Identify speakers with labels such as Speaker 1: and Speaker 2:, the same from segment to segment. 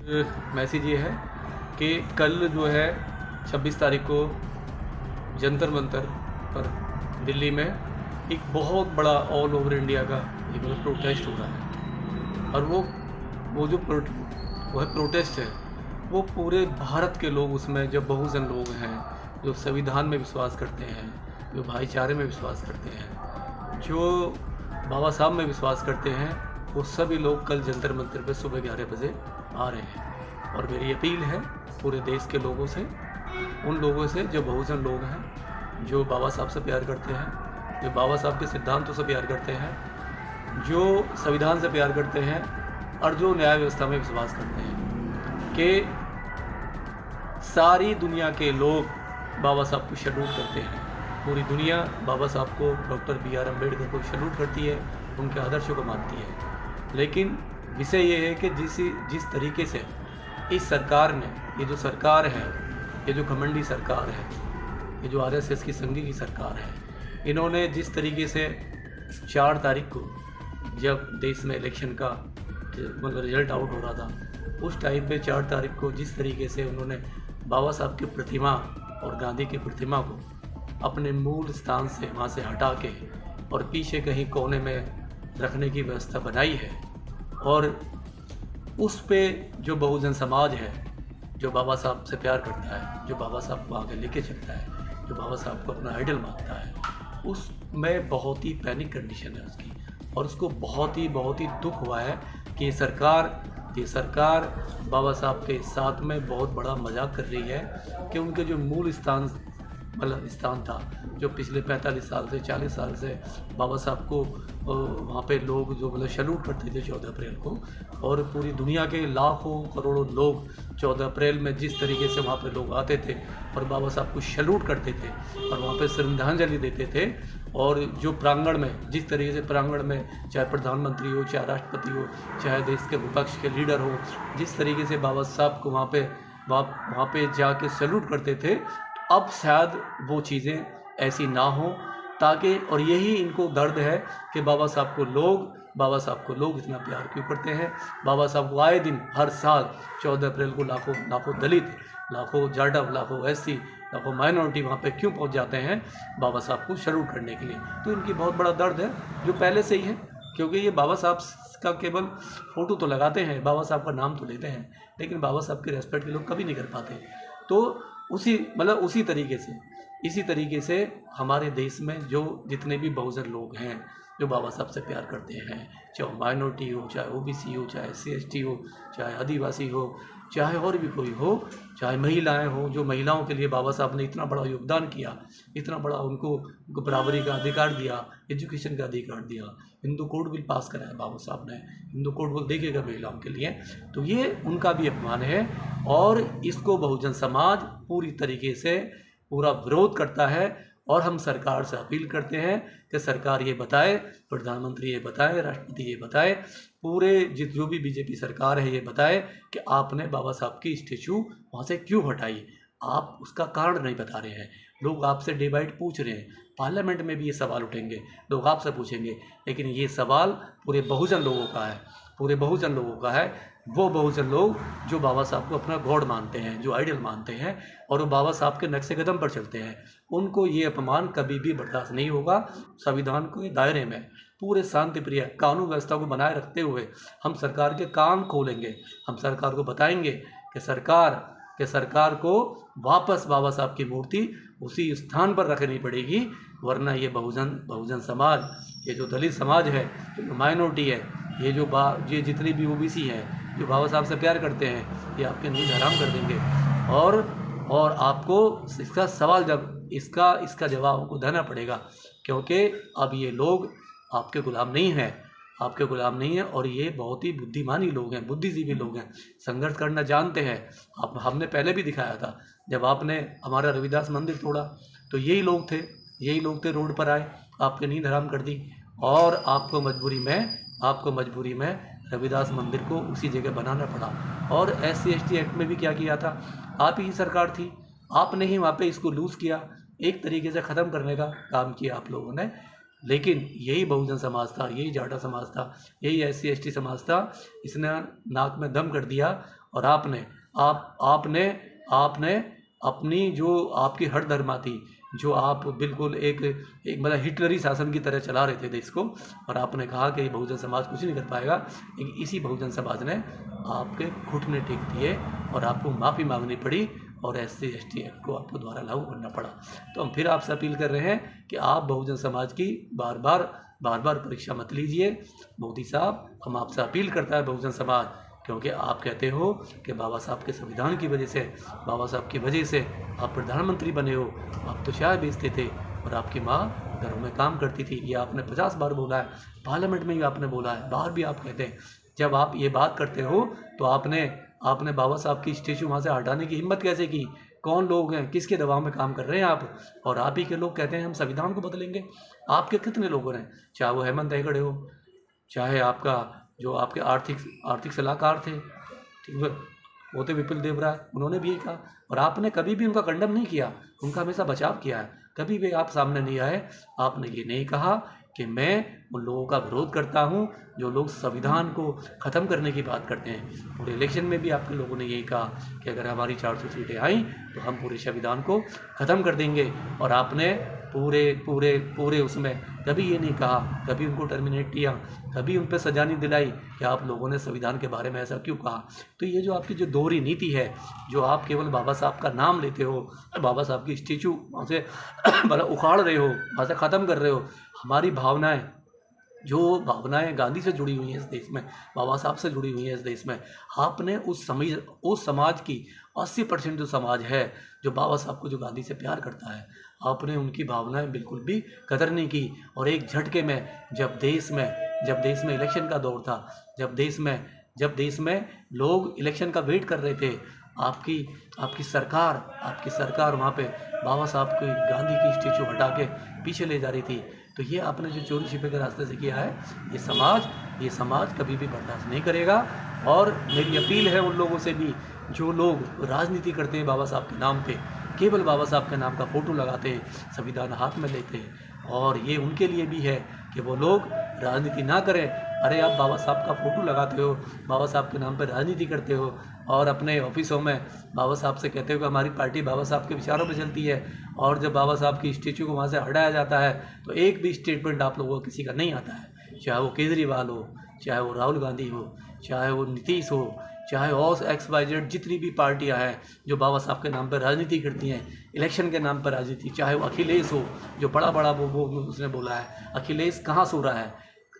Speaker 1: Message ये है कि कल जो है 26 तारीख को जंतर मंतर पर दिल्ली में एक बहुत बड़ा ऑल ओवर इंडिया का एक प्रोटेस्ट हो रहा है। और वो जो वो है प्रोटेस्ट है, वो पूरे भारत के लोग उसमें, जो बहुजन लोग हैं, जो संविधान में विश्वास करते हैं, जो भाईचारे में विश्वास करते हैं, जो बाबा साहब में विश्वास करते हैं, वो सभी लोग कल जंतर मंतर पे सुबह 11 बजे आ रहे हैं। और मेरी अपील है पूरे देश के लोगों से, उन लोगों से जो बहुजन लोग हैं, जो बाबा साहब से प्यार करते हैं, जो बाबा साहब के सिद्धांतों से प्यार करते हैं, जो संविधान से प्यार करते हैं और जो न्याय व्यवस्था में विश्वास करते हैं, कि सारी दुनिया के लोग बाबा साहब को सैल्यूट करते हैं। पूरी दुनिया बाबा साहब को, डॉक्टर BR अम्बेडकर को सैल्यूट करती है, उनके आदर्शों को मानती है। लेकिन विषय ये है कि जिस तरीके से इस सरकार ने, ये जो सरकार है, ये जो घमंडी सरकार है, ये जो RSS की संघी की सरकार है, इन्होंने जिस तरीके से 4 तारीख को जब देश में इलेक्शन का मतलब रिजल्ट आउट हो रहा था, उस टाइम पे 4 तारीख को जिस तरीके से उन्होंने बाबा साहब की प्रतिमा और गांधी की प्रतिमा को अपने मूल स्थान से वहाँ से हटा के और पीछे कहीं कोने में रखने की व्यवस्था बनाई है, और उस पे जो बहुजन समाज है, जो बाबा साहब से प्यार करता है, जो बाबा साहब को आगे लेके चलता है, जो बाबा साहब को अपना आइडल मानता है, उसमें बहुत ही पैनिक कंडीशन है उसकी। और उसको बहुत ही दुख हुआ है कि ये सरकार बाबा साहब के साथ में बहुत बड़ा मजाक कर रही है कि उनके जो मूल स्थान था, जो पिछले 45 साल से 40 साल से बाबा साहब को वहाँ पे लोग जो सैल्यूट करते थे 14 अप्रैल को, और पूरी दुनिया के लाखों करोड़ों लोग 14 अप्रैल में जिस तरीके से वहाँ पे लोग आते थे और बाबा साहब को सैल्यूट करते थे और वहाँ पे श्रद्धांजलि देते थे, और जो प्रांगण में, जिस तरीके से प्रांगण में चाहे प्रधानमंत्री हो, चाहे राष्ट्रपति हो, चाहे देश के विपक्ष के लीडर हो, जिस तरीके से बाबा साहब को वहाँ पे जाके सैल्यूट करते थे, अब शायद वो चीज़ें ऐसी ना हो, ताकि, और यही इनको दर्द है कि बाबा साहब को लोग इतना प्यार क्यों करते हैं। बाबा साहब को आए दिन हर साल 14 अप्रैल को लाखों दलित, लाखों जाटव, लाखों SC, लाखों माइनॉरिटी वहाँ पे क्यों पहुँच जाते हैं बाबा साहब को सैल्यूट करने के लिए। तो इनकी बहुत बड़ा दर्द है, जो पहले से ही है, क्योंकि ये बाबा साहब का केवल फ़ोटो तो लगाते हैं, बाबा साहब का नाम तो लेते हैं, लेकिन बाबा साहब के रेस्पेक्ट के लोग कभी नहीं कर पाते। तो इसी तरीके से हमारे देश में जो जितने भी बहुजन लोग हैं, जो बाबा साहब से प्यार करते हैं, चाहे माइनॉरिटी हो, चाहे OBC हो, चाहे SC ST हो, चाहे आदिवासी हो, चाहे और भी कोई हो, चाहे महिलाएं हो, जो महिलाओं के लिए बाबा साहब ने इतना बड़ा योगदान किया, इतना बड़ा उनको बराबरी का अधिकार दिया, एजुकेशन का अधिकार दिया, हिंदू कोड बिल पास कराया बाबा साहब ने, हिंदू कोड बिल देखेगा महिलाओं के लिए, तो ये उनका भी अपमान है। और इसको बहुजन समाज पूरी तरीके से पूरा विरोध करता है। और हम सरकार से अपील करते हैं कि सरकार ये बताए, प्रधानमंत्री ये बताए, राष्ट्रपति ये बताए, पूरे जो भी BJP सरकार है ये बताए कि आपने बाबा साहब की स्टैचू वहाँ से क्यों हटाई। आप उसका कारण नहीं बता रहे हैं। लोग आपसे डे बाइट पूछ रहे हैं, पार्लियामेंट में भी ये सवाल उठेंगे, लोग आपसे पूछेंगे, लेकिन ये सवाल पूरे बहुजन लोगों का है, पूरे बहुजन लोगों का है। वो बहुजन लोग जो बाबा साहब को अपना गॉड मानते हैं, जो आइडल मानते हैं, और वो बाबा साहब के नक्शे कदम पर चलते हैं, उनको ये अपमान कभी भी बर्दाश्त नहीं होगा। संविधान के दायरे में पूरे शांति प्रिय कानून व्यवस्था को बनाए रखते हुए हम सरकार के कान खोलेंगे। हम सरकार को बताएंगे कि सरकार को वापस बाबा साहब की मूर्ति उसी स्थान पर रखनी पड़ेगी, वरना ये बहुजन समाज, ये जो दलित समाज है, जो माइनॉरिटी है, ये जितनी भी OBC है, जो बाबा साहब से प्यार करते हैं, ये आपके नींद हराम कर देंगे। और आपको इसका सवाल इसका जवाब आपको देना पड़ेगा, क्योंकि अब ये लोग आपके गुलाम नहीं हैं, और ये बहुत ही बुद्धिमानी लोग हैं, बुद्धिजीवी लोग हैं, संघर्ष करना जानते हैं। हमने पहले भी दिखाया था, जब आपने हमारा रविदास मंदिर तोड़ा तो यही लोग थे रोड पर आए, आपकी नींद हराम कर दी, और आपको मजबूरी में रविदास मंदिर को उसी जगह बनाना पड़ा। और SC ST एक्ट में भी क्या किया था, आप ही सरकार थी, आपने ही वहाँ पे इसको लूज़ किया, एक तरीके से ख़त्म करने का काम किया आप लोगों ने। लेकिन यही बहुजन समाज था, यही जाटा समाज था, यही SC ST समाज था, इसने नाक में दम कर दिया और आपने आपने आपने अपनी जो आपकी हठधर्मा थी, जो आप बिल्कुल एक मतलब हिटलरी शासन की तरह चला रहे थे देश को, और आपने कहा कि बहुजन समाज कुछ नहीं कर पाएगा, लेकिन इसी बहुजन समाज ने आपके घुटने टेक दिए और आपको माफ़ी मांगनी पड़ी और SC/ST एक्ट को आपको द्वारा लागू करना पड़ा। तो हम फिर आपसे अपील कर रहे हैं कि आप बहुजन समाज की बार बार परीक्षा मत लीजिए। मोदी साहब, हम आपसे अपील करता है बहुजन समाज, क्योंकि आप कहते हो कि बाबा साहब के संविधान की वजह से, बाबा साहब की वजह से आप प्रधानमंत्री बने हो। आप तो चाय बेचते थे और आपकी माँ घरों में काम करती थी। ये आपने 50 बार बोला है, पार्लियामेंट में भी आपने बोला है, बाहर भी आप कहते हैं। जब आप ये बात करते हो तो आपने बाबा साहब की स्टेचू वहाँ से हटाने की हिम्मत कैसे की? कौन लोग हैं, किसके दबाव में काम कर रहे हैं आप? और आप ही के लोग कहते हैं हम संविधान को बदलेंगे। आपके कितने लोग हैं, चाहे वो हेमंत हेगड़े हो, चाहे आपका जो आपके आर्थिक सलाहकार थे, ठीक है, वो थे विपुल देवराय, उन्होंने भी यही कहा। और आपने कभी भी उनका खंडन नहीं किया, उनका हमेशा बचाव किया है। कभी भी आप सामने नहीं आए, आपने ये नहीं कहा कि मैं उन लोगों का विरोध करता हूं जो लोग संविधान को ख़त्म करने की बात करते हैं। पूरे इलेक्शन में भी आपके लोगों ने यही कहा कि अगर हमारी 400 सीटें आई तो हम पूरे संविधान को ख़त्म कर देंगे। और आपने पूरे उसमें कभी ये नहीं कहा, कभी उनको टर्मिनेट किया, कभी उन पर सजा नहीं दिलाई कि आप लोगों ने संविधान के बारे में ऐसा क्यों कहा। तो ये जो आपकी जो दोहरी नीति है, जो आप केवल बाबा साहब का नाम लेते हो, बाबा साहब की स्टेचू वहाँ से मतलब उखाड़ रहे हो, वहाँ से ख़त्म कर रहे हो। हमारी भावनाएं, जो भावनाएं गांधी से जुड़ी हुई हैं इस देश में, बाबा साहब से जुड़ी हुई हैं इस देश में, आपने उस समाज की 80% जो समाज है, जो बाबा साहब को, जो गांधी से प्यार करता है, आपने उनकी भावनाएं बिल्कुल भी कदर नहीं की। और एक झटके में जब देश में इलेक्शन का दौर था, जब देश में लोग इलेक्शन का वेट कर रहे थे, आपकी सरकार वहाँ पे बाबा साहब की, गांधी की स्टेचू हटा के पीछे ले जा रही थी। तो ये आपने जो चोरी छिपे के रास्ते से किया है, ये समाज कभी भी बर्दाश्त नहीं करेगा। और मेरी अपील है उन लोगों से भी जो लोग राजनीति करते हैं बाबा साहब के नाम पे, केवल बाबा साहब के नाम का फ़ोटो लगाते हैं, संविधान हाथ में लेते हैं, और ये उनके लिए भी है कि वो लोग राजनीति ना करें। अरे आप बाबा साहब का फ़ोटो लगाते हो, बाबा साहब के नाम पर राजनीति करते हो, और अपने ऑफिसों में बाबा साहब से कहते हो कि हमारी पार्टी बाबा साहब के विचारों पे चलती है, और जब बाबा साहब की स्टेचू को वहाँ से हटाया जाता है तो एक भी स्टेटमेंट आप लोगों को किसी का नहीं आता है। चाहे वो केजरीवाल हो, चाहे वो राहुल गांधी हो, चाहे वो नीतीश हो, चाहे और XYZ जितनी भी पार्टियां हैं जो बाबा साहब के नाम पर राजनीति करती हैं, इलेक्शन के नाम पर राजनीति, चाहे वो अखिलेश हो, जो बड़ा वो उसने बोला है, अखिलेश कहाँ सो रहा है,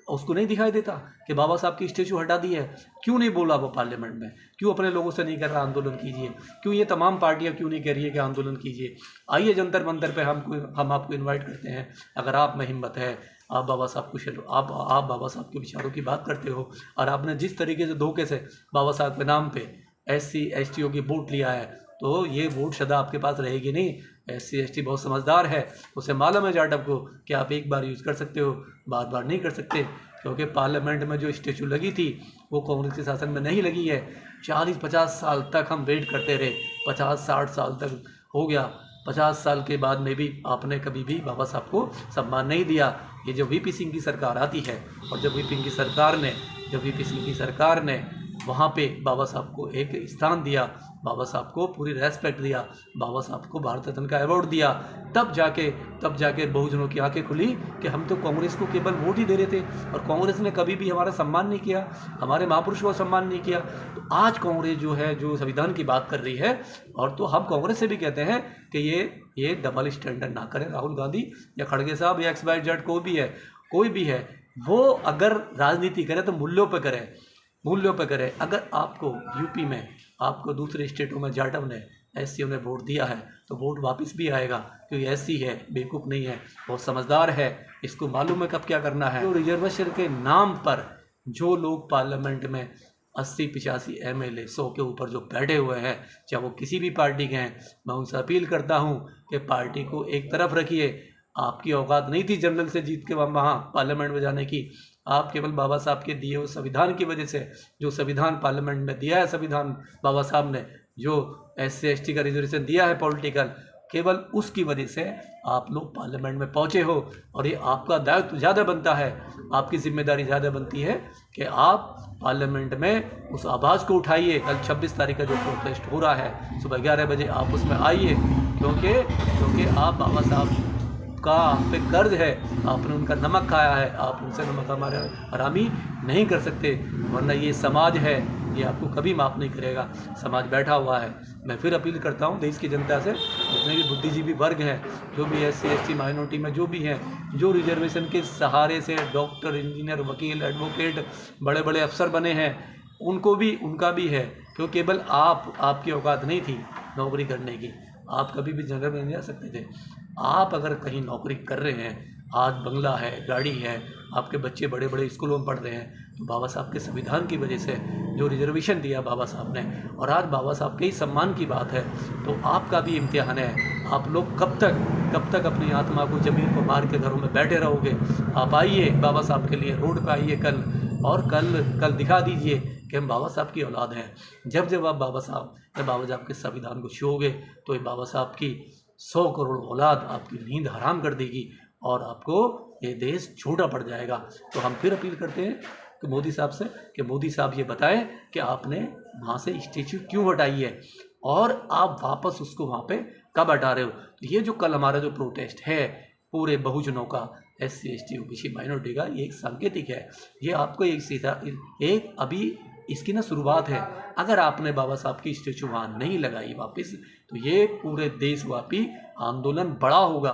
Speaker 1: उसको नहीं दिखाई देता कि बाबा साहब की स्टेचू हटा दी है? क्यों नहीं बोला वो पार्लियामेंट में? क्यों अपने लोगों से नहीं कर रहा आंदोलन कीजिए? क्यों ये तमाम पार्टियां क्यों नहीं कह रही है कि आंदोलन कीजिए? आइए जंतर मंतर पे हम आपको इनवाइट करते हैं। अगर आप में हिम्मत है, आप बाबा साहब आप बाबा साहब के विचारों की बात करते हो, और आपने जिस तरीके से धोखे से बाबा साहब के नाम पे SC/ST की वोट लिया है, तो ये वोट सदा आपके पास रहेगी नहीं। SC/ST बहुत समझदार है, उसे मालूम है जाटव को कि आप एक बार यूज़ कर सकते हो, बार बार नहीं कर सकते, क्योंकि पार्लियामेंट में जो स्टेचू लगी थी वो कांग्रेस के शासन में नहीं लगी है। 40-50 साल तक हम वेट करते रहे, 50-60 साल तक हो गया, 50 साल के बाद में भी आपने कभी भी बाबा साहब को सम्मान नहीं दिया। ये जो VP सिंह की सरकार आती है, और जब VP सिंह की सरकार ने वहाँ पे बाबा साहब को एक स्थान दिया, बाबा साहब को पूरी रेस्पेक्ट दिया, बाबा साहब को भारत रत्न का अवार्ड दिया, तब जाके बहुजनों की आंखें खुली कि हम तो कांग्रेस को केवल वोट ही दे रहे थे, और कांग्रेस ने कभी भी हमारा सम्मान नहीं किया, हमारे महापुरुषों का सम्मान नहीं किया। तो आज कांग्रेस जो है, जो संविधान की बात कर रही है, और तो हम कांग्रेस से भी कहते हैं कि ये डबल स्टैंडर्ड ना करें। राहुल गांधी या खड़गे साहब या XYZ कोई भी है, वो अगर राजनीति करे तो मूल्यों पर करे। अगर आपको यूपी में, आपको दूसरे स्टेटों में जाटव ने, SC ने वोट दिया है, तो वोट वापस भी आएगा, क्योंकि SC है, बेवकूफ़ नहीं है, बहुत समझदार है, इसको मालूम है कब क्या करना है। तो रिजर्वेशन के नाम पर जो लोग पार्लियामेंट में 80-85 MLA 100 के ऊपर जो बैठे हुए हैं, चाहे वो किसी भी पार्टी के हैं, मैं उनसे अपील करता हूँ कि पार्टी को एक तरफ रखिए। आपकी औकात नहीं थी जनरल से जीत के वहाँ पार्लियामेंट में जाने की। आप केवल बाबा साहब के दिए हुए संविधान की वजह से, जो संविधान पार्लियामेंट में दिया है, संविधान बाबा साहब ने जो SC/ST का रिजर्वेशन दिया है पॉलिटिकल, केवल उसकी वजह से आप लोग पार्लियामेंट में पहुंचे हो, और ये आपका दायित्व ज़्यादा बनता है, आपकी जिम्मेदारी ज़्यादा बनती है कि आप पार्लियामेंट में उस आवाज़ को उठाइए। कल 26 तारीख का जो प्रोटेस्ट हो रहा है सुबह 11 बजे आप उसमें आइए, क्योंकि आप बाबा साहब का आप पे कर्ज है, आपने उनका नमक खाया है, आप उनसे नमक हमारे हरामी नहीं कर सकते, वरना ये समाज है, ये आपको कभी माफ़ नहीं करेगा। समाज बैठा हुआ है। मैं फिर अपील करता हूँ देश की जनता से, जितने भी बुद्धिजीवी वर्ग हैं, जो भी SC ST माइनॉरिटी में जो भी हैं, जो रिजर्वेशन के सहारे से डॉक्टर, इंजीनियर, वकील, एडवोकेट, बड़े बड़े अफसर बने हैं, उनका भी है, क्योंकि केवल आपकी औकात नहीं थी नौकरी करने की, आप कभी भी जनरल में नहीं जा सकते थे। आप अगर कहीं नौकरी कर रहे हैं, आज बंगला है, गाड़ी है, आपके बच्चे बड़े बड़े स्कूलों में पढ़ रहे हैं, तो बाबा साहब के संविधान की वजह से जो रिजर्वेशन दिया बाबा साहब ने, और आज बाबा साहब के ही सम्मान की बात है, तो आपका भी इम्तिहान है। आप लोग कब तक अपनी आत्मा को ज़मीन को मार के घरों में बैठे रहोगे? आप आइए बाबा साहब के लिए, रोड पर आइए कल, और कल दिखा दीजिए कि हम बाबा साहब की औलाद हैं। जब आप बाबा साहब के संविधान को छूओगे, तो ये बाबा साहब की 100 करोड़ औलाद आपकी नींद हराम कर देगी, और आपको ये देश छोटा पड़ जाएगा। तो हम फिर अपील करते हैं कि मोदी साहब से, कि मोदी साहब ये बताएं कि आपने वहाँ से स्टैच्यू क्यों हटाई है, और आप वापस उसको वहाँ पे कब हटा रहे हो। तो ये जो कल हमारा जो प्रोटेस्ट है पूरे बहुजनों का, SC ST OBC माइनॉरिटी का, ये एक सांकेतिक है। ये आपको एक अभी इसकी ना शुरुआत है। अगर आपने बाबा साहब की स्टैचू वहाँ नहीं लगाई वापस, तो ये पूरे देशव्यापी आंदोलन बड़ा होगा।